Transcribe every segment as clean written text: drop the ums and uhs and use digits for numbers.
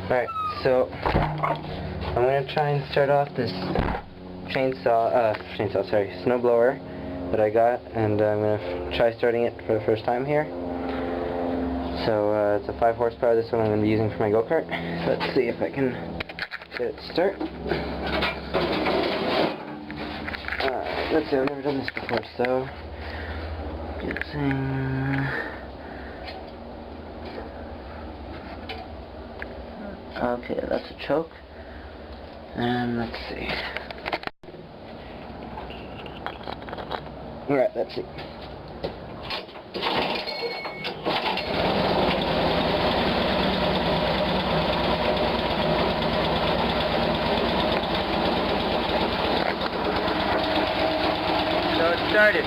Alright, so I'm going to try and start off this snowblower that I got, and I'm going to try starting it for the first time here. So it's a 5 horsepower, this one I'm going to be using for my go-kart. So let's see if I can get it to start. Let's see, I've never done this before, so guessing. Okay, that's a choke. And let's see. Alright, let's see. So it started.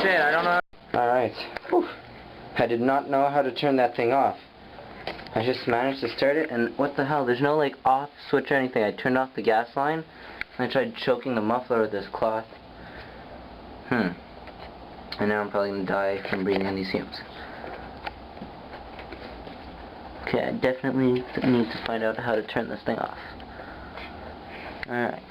I don't know. Alright. I did not know how to turn that thing off. I just managed to start it, and what the hell, there's no like off switch or anything. I turned off the gas line, and I tried choking the muffler with this cloth. And now I'm probably going to die from breathing in these fumes. Okay, I definitely need to find out how to turn this thing off. Alright.